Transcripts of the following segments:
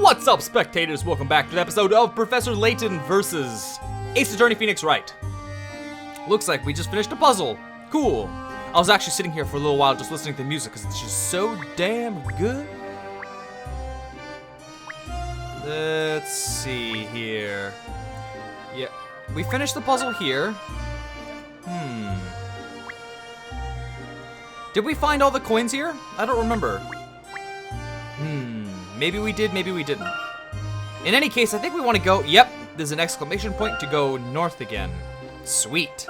What's up, spectators? Welcome back to the episode of Professor Layton versus Ace Attorney Phoenix Wright. Looks like we just finished a puzzle. Cool. I was actually sitting here for a little while just listening to the music because it's just so damn good. Let's see here. Yeah, we finished the puzzle here. Did we find all the coins here? I don't remember. Maybe we did, maybe we didn't. In any case, I think we want to go... Yep, there's an exclamation point to go north again. Sweet.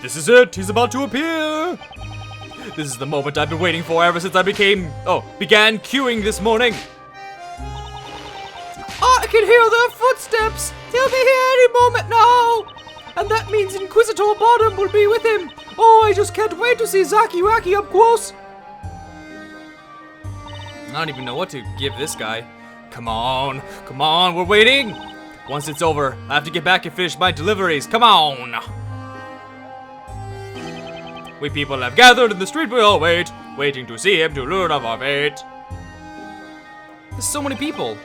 This is it! He's about to appear! This is the moment I've been waiting for ever since I began queuing this morning. I can hear their footsteps! He'll be here any moment now! And that means Inquisitor Bottom will be with him! Oh, I just can't wait to see Zaki Waki up close! I don't even know what to give this guy. Come on, we're waiting! Once it's over, I have to get back and finish my deliveries, come on! We people have gathered in the street, we all wait, waiting to see him to learn of our fate. There's so many people.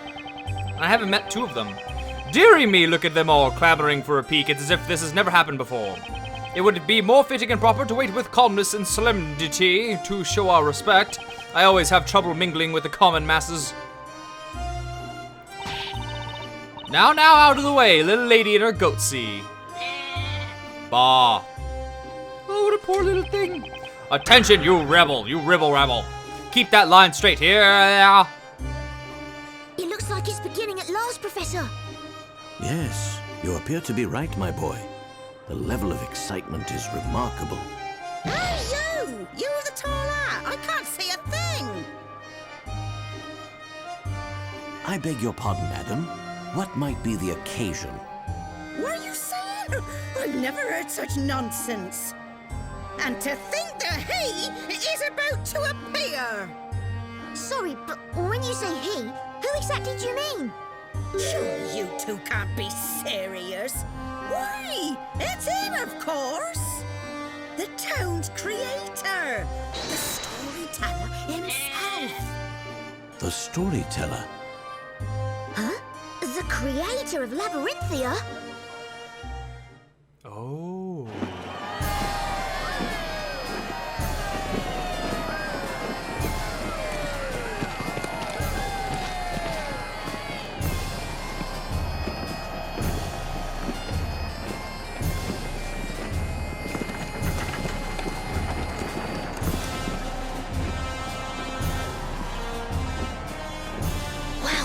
I haven't met two of them. Dearie me, look at them all clamoring for a peek. It's as if this has never happened before. It would be more fitting and proper to wait with calmness and solemnity to show our respect. I always have trouble mingling with the common masses. Now, out of the way, little lady and her goatsy. Bah. Oh, what a poor little thing. Attention, you rebel. Keep that line straight here. It looks like it's beginning at last, Professor. Yes, you appear to be right, my boy. The level of excitement is remarkable. Hey, you! You're the tall hat! I can't see a thing! I beg your pardon, madam. What might be the occasion? What are you saying? I've never heard such nonsense. And to think that he is about to appear! Sorry, but when you say he, who exactly do you mean? Sure, you two can't be serious. Why, it's him, of course. The town's creator. The storyteller himself. The storyteller? Huh? The creator of Labyrinthia? Oh.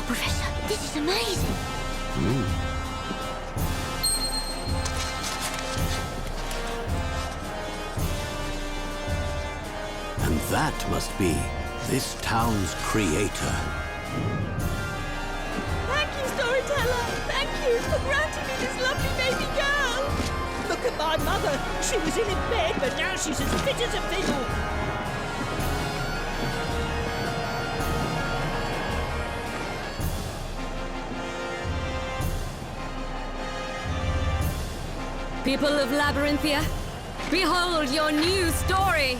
Professor, this is amazing. And that must be this town's creator. Thank you, Storyteller! Thank you for granting me this lovely baby girl! Look at my mother! She was in bed, but now she's as fit as a fiddle! People of Labyrinthia, behold your new story!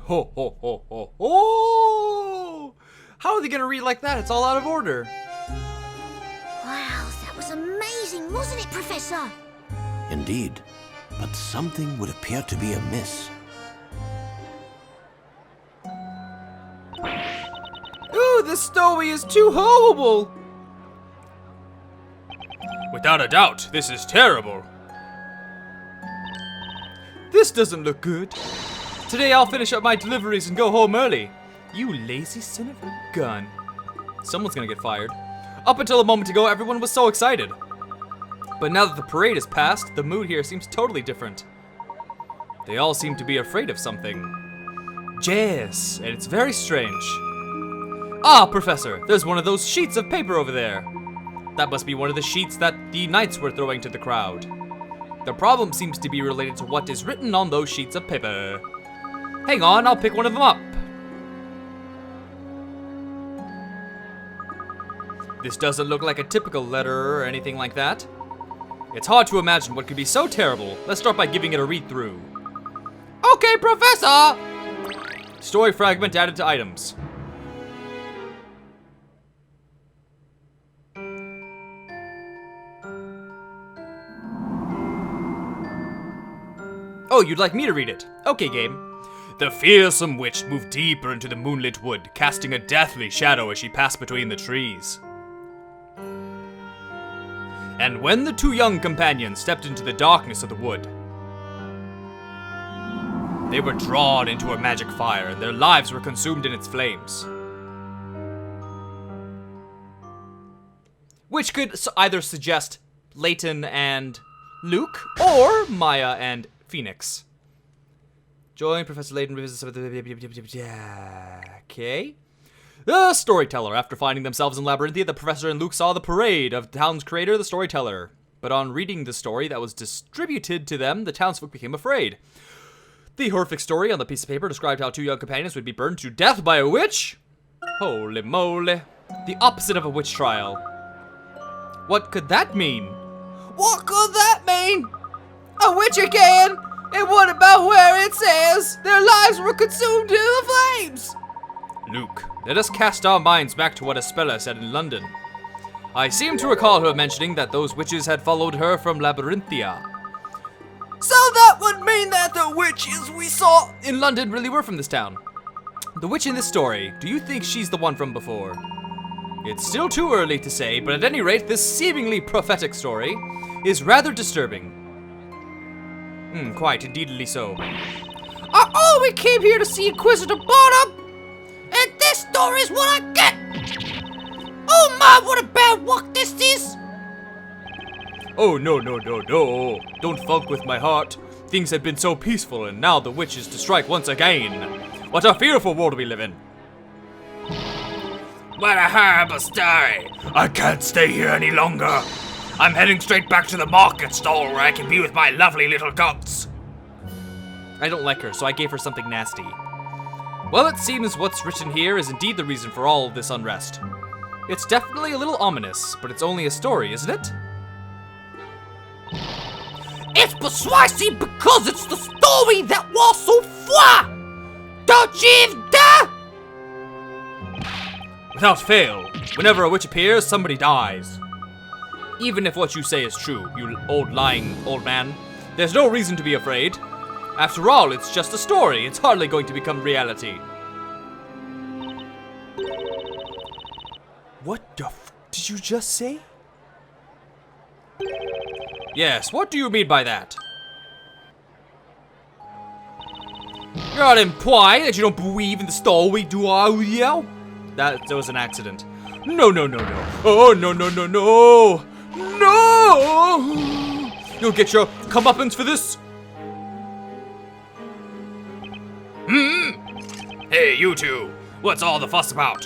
Ho, ho, ho, ho, ho! How are they gonna read like that? It's all out of order. Wow, that was amazing, wasn't it, Professor? Indeed, but something would appear to be amiss. Ooh, this story is too horrible! Without a doubt, this is terrible. This doesn't look good. Today I'll finish up my deliveries and go home early. You lazy son of a gun. Someone's gonna get fired. Up until a moment ago, everyone was so excited. But now that the parade is past, the mood here seems totally different. They all seem to be afraid of something. Yes, and it's very strange. Ah, Professor, there's one of those sheets of paper over there. That must be one of the sheets that the knights were throwing to the crowd. The problem seems to be related to what is written on those sheets of paper. Hang on, I'll pick one of them up. This doesn't look like a typical letter or anything like that. It's hard to imagine what could be so terrible. Let's start by giving it a read through. Okay, Professor! Story fragment added to items. Oh, you'd like me to read it? Okay, game. The fearsome witch moved deeper into the moonlit wood, casting a deathly shadow as she passed between the trees. And when the two young companions stepped into the darkness of the wood, they were drawn into a magic fire, and their lives were consumed in its flames. Which could either suggest Layton and Luke, or Maya and Phoenix. Join Professor Layton. Okay. The Storyteller. After finding themselves in Labyrinthia, the Professor and Luke saw the parade of the town's creator, the Storyteller. But on reading the story that was distributed to them, the townsfolk became afraid. The horrific story on the piece of paper described how two young companions would be burned to death by a witch. Holy moly. The opposite of a witch trial. What could that mean? What could that mean? A witch again? And what about where it says their lives were consumed in the flames? Luke, let us cast our minds back to what Espella said in London. I seem to recall her mentioning that those witches had followed her from Labyrinthia. So that would mean that the witches we saw in London really were from this town. The witch in this story, do you think she's the one from before? It's still too early to say, but at any rate, this seemingly prophetic story is rather disturbing. Quite indeedly so. Oh, we came here to see Inquisitor Bottom, and this story's what I get. Oh my, what a bad walk this is. Oh, no. Don't funk with my heart. Things have been so peaceful, and now the witch is to strike once again. What a fearful world we live in. What a horrible story. I can't stay here any longer. I'm heading straight back to the market stall where I can be with my lovely little goats. I don't like her, so I gave her something nasty. Well, it seems what's written here is indeed the reason for all of this unrest. It's definitely a little ominous, but it's only a story, isn't it? It's persuasive because it's the story that was so far. Don't you dare! Without fail, whenever a witch appears, somebody dies. Even if what you say is true, you lying old man, there's no reason to be afraid. After all, it's just a story. It's hardly going to become reality. What the f did you just say? Yes, what do you mean by that? You're not implying that you don't believe in the story, do you? That was an accident. No. Oh, no. No! You'll get your comeuppance for this. Hey, you two. What's all the fuss about?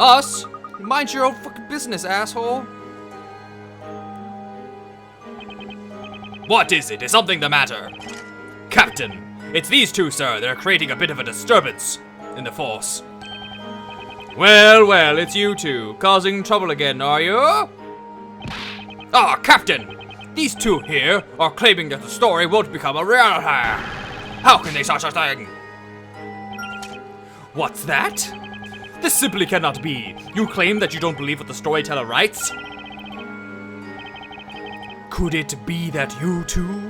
Us? Mind your own fucking business, asshole. What is it? Is something the matter? Captain, it's these two, sir. They're creating a bit of a disturbance in the force. Well, it's you two. Causing trouble again, are you? Ah, Captain! These two here are claiming that the story won't become a reality. How can they such a thing? What's that? This simply cannot be. You claim that you don't believe what the storyteller writes? Could it be that you two?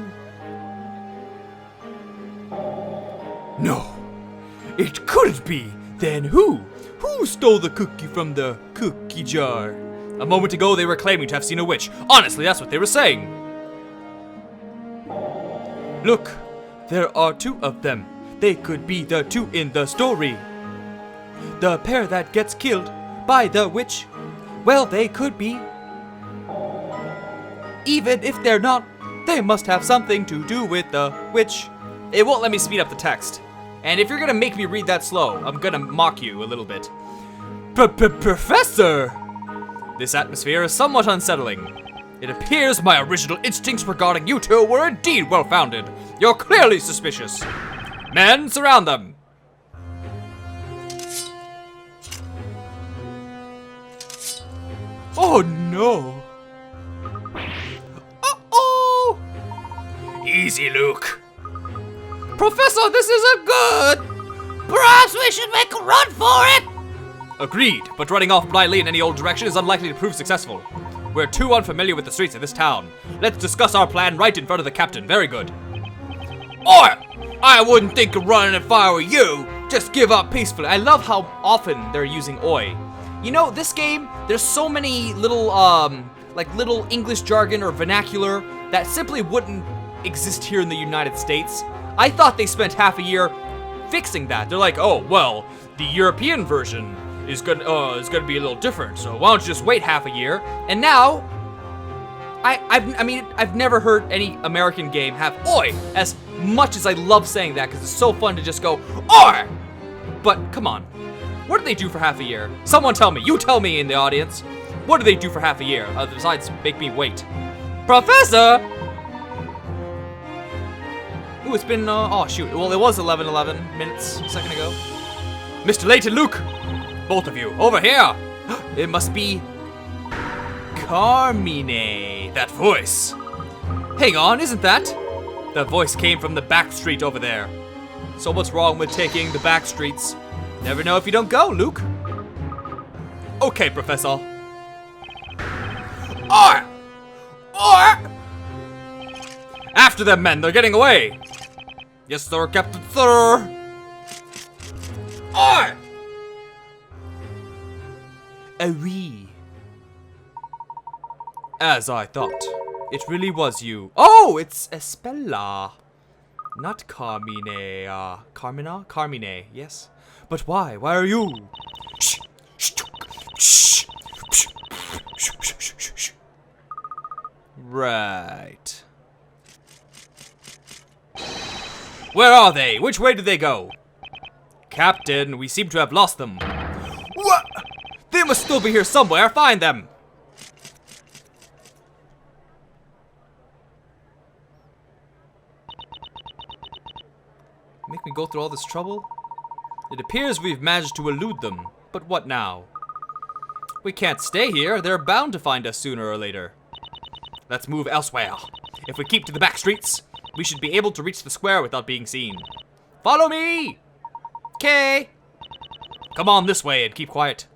No, it couldn't be. Then who? Who stole the cookie from the cookie jar? A moment ago, they were claiming to have seen a witch. Honestly, that's what they were saying. Look, there are two of them. They could be the two in the story. The pair that gets killed by the witch. Well, they could be. Even if they're not, they must have something to do with the witch. It won't let me speed up the text. And if you're gonna make me read that slow, I'm gonna mock you a little bit. Professor! This atmosphere is somewhat unsettling. It appears my original instincts regarding you two were indeed well-founded. You're clearly suspicious. Men, surround them! Oh no! Uh-oh! Easy, Luke. Professor, this isn't good! Perhaps we should make a run for it! Agreed, but running off blindly in any old direction is unlikely to prove successful. We're too unfamiliar with the streets of this town. Let's discuss our plan right in front of the captain. Very good. Or, I wouldn't think of running if I were you. Just give up peacefully. I love how often they're using oi. You know, this game, there's so many little, like little English jargon or vernacular that simply wouldn't exist here in the United States. I thought they spent half a year fixing that. They're like, oh, well, the European version is gonna be a little different, so why don't you just wait half a year? And now, I've never heard any American game have oi as much as I love saying that, because it's so fun to just go, oi! But, come on. What do they do for half a year? Someone tell me. You tell me in the audience. What do they do for half a year, besides make me wait? Professor! Ooh, it's been, oh shoot. Well, it was 11 minutes a second ago. Mr. Layton, Luke! Both of you, over here! It must be Carmine. That voice. Hang on, isn't that? That voice came from the back street over there. So what's wrong with taking the back streets? Never know if you don't go, Luke. Okay, Professor. Or! After them, men, they're getting away. Yes, sir, Captain, sir. Or! Oui. As I thought. It really was you. Oh, it's Espella. Not Carmine. Carmina? Carmine, yes. But why? Why are you? Shh. Shh. Shh. Right. Where are they? Which way did they go? Captain, we seem to have lost them. What? They must still be here somewhere. Find them. Make me go through all this trouble? It appears we've managed to elude them, but what now? We can't stay here. They're bound to find us sooner or later. Let's move elsewhere. If we keep to the back streets, we should be able to reach the square without being seen. Follow me! Okay. Come on this way and keep quiet.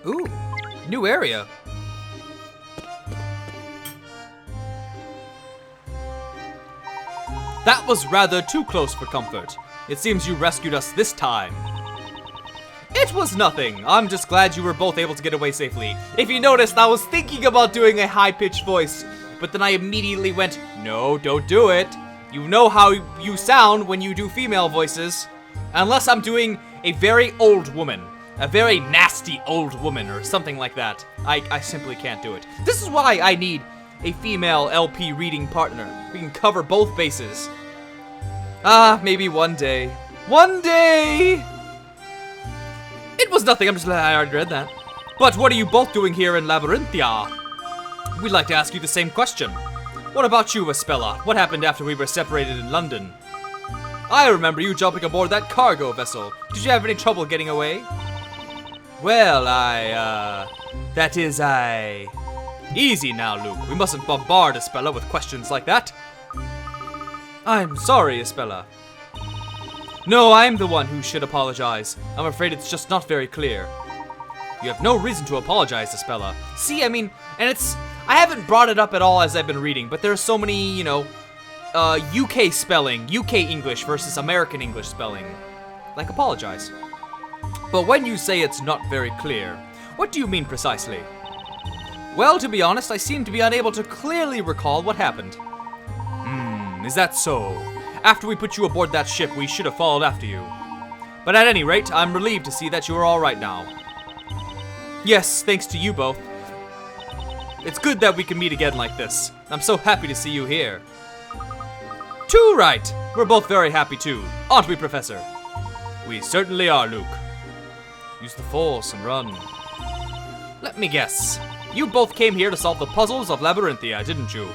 Ooh, new area. That was rather too close for comfort. It seems you rescued us this time. It was nothing. I'm just glad you were both able to get away safely. If you noticed, I was thinking about doing a high-pitched voice, but then I immediately went, no, don't do it. You know how you sound when you do female voices. Unless I'm doing a very old woman. A very nasty old woman or something like that. I simply can't do it. This is why I need a female LP reading partner. We can cover both bases. Maybe one day. One day! It was nothing, I already read that. But what are you both doing here in Labyrinthia? We'd like to ask you the same question. What about you, Espella? What happened after we were separated in London? I remember you jumping aboard that cargo vessel. Did you have any trouble getting away? Well, Easy now, Luke. We mustn't bombard Espella with questions like that. I'm sorry, Espella. No, I'm the one who should apologize. I'm afraid it's just not very clear. You have no reason to apologize, Espella. See, I mean, and I haven't brought it up at all as I've been reading, but there's so many, you know, UK spelling, UK English versus American English spelling. Like, apologize. But when you say it's not very clear, what do you mean precisely? Well, to be honest, I seem to be unable to clearly recall what happened. Is that so? After we put you aboard that ship, we should have followed after you. But at any rate, I'm relieved to see that you are all right now. Yes, thanks to you both. It's good that we can meet again like this. I'm so happy to see you here. Too right. We're both very happy too, aren't we, Professor? We certainly are, Luke. Use the Force and run. Let me guess. You both came here to solve the puzzles of Labyrinthia, didn't you?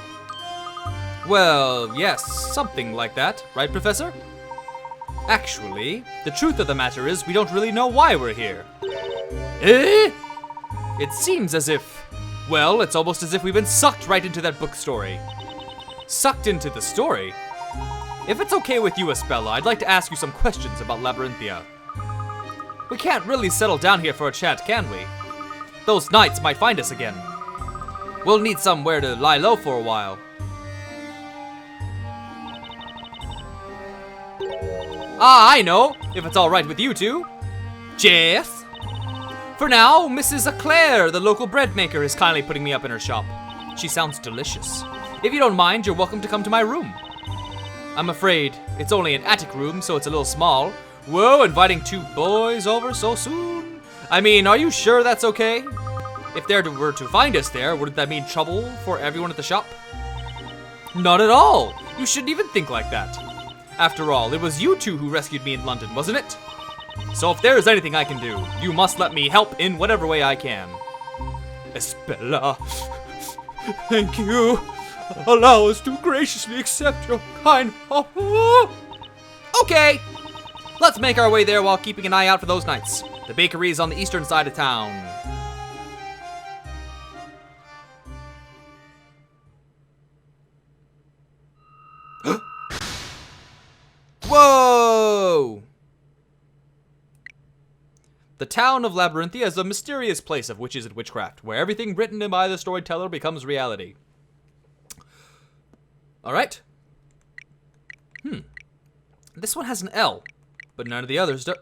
Well, yes, something like that, right, Professor? Actually, the truth of the matter is we don't really know why we're here. Eh? It seems as if, well, it's almost as if we've been sucked right into that book story. Sucked into the story? If it's okay with you, Espella, I'd like to ask you some questions about Labyrinthia. We can't really settle down here for a chat, can we? Those knights might find us again. We'll need somewhere to lie low for a while. Ah, I know, if it's all right with you two. Jess? For now, Mrs. Eclair, the local bread maker, is kindly putting me up in her shop. She sounds delicious. If you don't mind, you're welcome to come to my room. I'm afraid it's only an attic room, so it's a little small. Whoa, inviting two boys over so soon? I mean, are you sure that's okay? If they were to find us there, wouldn't that mean trouble for everyone at the shop? Not at all. You shouldn't even think like that. After all, it was you two who rescued me in London, wasn't it? So if there is anything I can do, you must let me help in whatever way I can. Espella, thank you. Allow us to graciously accept your kind offer. Okay, let's make our way there while keeping an eye out for those knights. The bakery is on the eastern side of town. Whoa! The town of Labyrinthia is a mysterious place of witches and witchcraft, where everything written by the storyteller becomes reality. Alright. This one has an L, but none of the others do.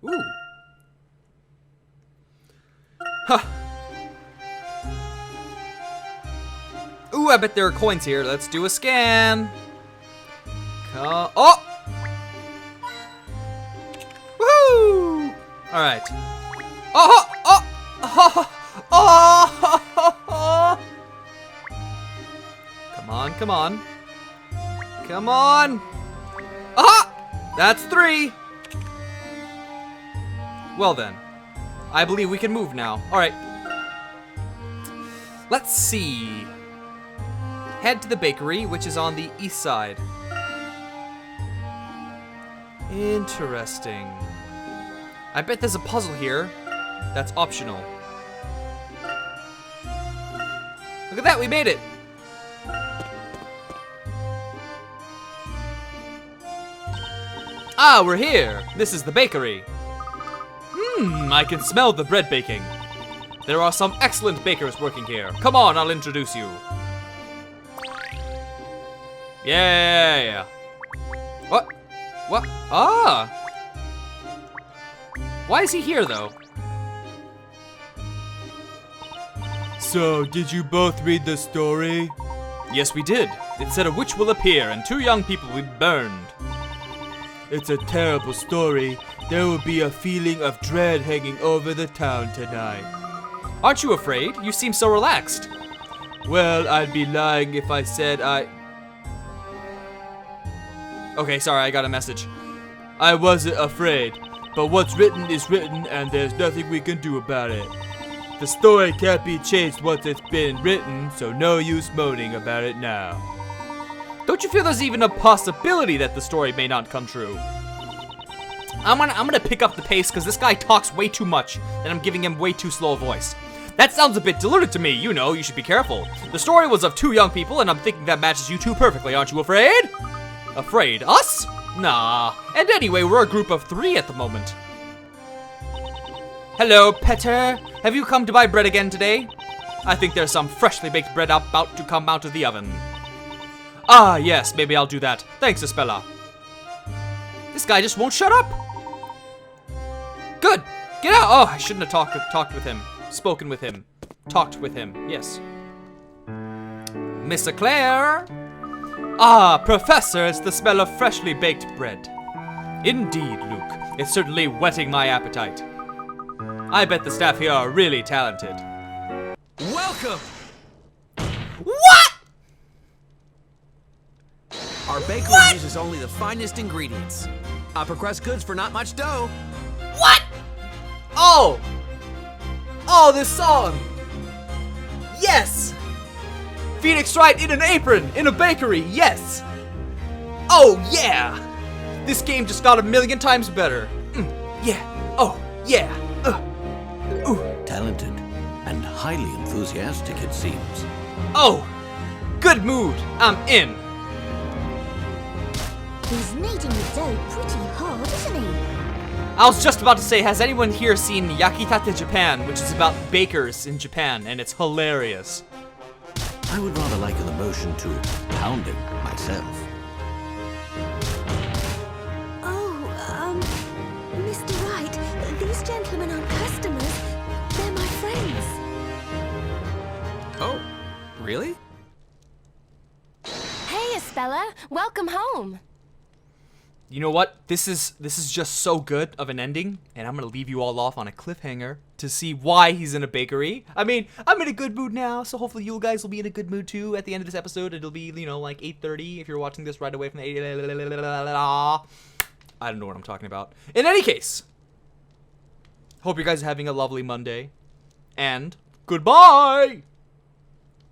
Ooh. Huh. Ooh, I bet there are coins here. Let's do a scan. Oh! Woohoo! Alright. Oh! Oh! Oh! Oh! Come on, come on. Come on! Aha! That's 3! Well then. I believe we can move now. Alright. Let's see. Head to the bakery, which is on the east side. Interesting. I bet there's a puzzle here that's optional. Look at that, we made it! Ah, we're here! This is the bakery. I can smell the bread baking. There are some excellent bakers working here. Come on, I'll introduce you. Yeah. What? What? Ah! Why is he here, though? So, did you both read the story? Yes, we did. It said a witch will appear and 2 young people will be burned. It's a terrible story. There will be a feeling of dread hanging over the town tonight. Aren't you afraid? You seem so relaxed. Well, I'd be lying if I said I... Okay, sorry, I got a message. I wasn't afraid, but what's written is written and there's nothing we can do about it. The story can't be changed once it's been written, so no use moaning about it now. Don't you feel there's even a possibility that the story may not come true? I'm gonna pick up the pace because this guy talks way too much and I'm giving him way too slow a voice. That sounds a bit diluted to me, you know, you should be careful. The story was of 2 young people and I'm thinking that matches you 2 perfectly, aren't you afraid? Afraid? Us? Nah. And anyway, we're a group of 3 at the moment. Hello, Petter. Have you come to buy bread again today? I think there's some freshly baked bread about to come out of the oven. Ah, yes, maybe I'll do that. Thanks, Espella. This guy just won't shut up. Good. Get out. Oh, I shouldn't have talked with him. Spoken with him. Talked with him. Yes. Miss Eclair. Ah, Professor, it's the smell of freshly baked bread. Indeed, Luke. It's certainly whetting my appetite. I bet the staff here are really talented. Welcome! What? Our bakery uses only the finest ingredients. Upper crust goods for not much dough. What? Oh! Oh, this song! Phoenix Wright in an apron, in a bakery, yes! Oh yeah! This game just got 1,000,000 times better. Yeah, oh yeah, ooh. Talented and highly enthusiastic, it seems. Oh, good mood, I'm in. He's kneading the dough pretty hard, isn't he? I was just about to say, has anyone here seen Yakitate Japan, which is about bakers in Japan, and it's hilarious. I would rather liken the motion to pounding myself. Oh, Mr. Wright, these gentlemen aren't customers. They're my friends. Oh, really? Hey, Estella, welcome home. You know what? This is just so good of an ending, and I'm gonna leave you all off on a cliffhanger to see why he's in a bakery. I mean, I'm in a good mood now, so hopefully you guys will be in a good mood too at the end of this episode. It'll be, you know, like 8:30 if you're watching this right away from the I don't know what I'm talking about. In any case, hope you guys are having a lovely Monday, and goodbye!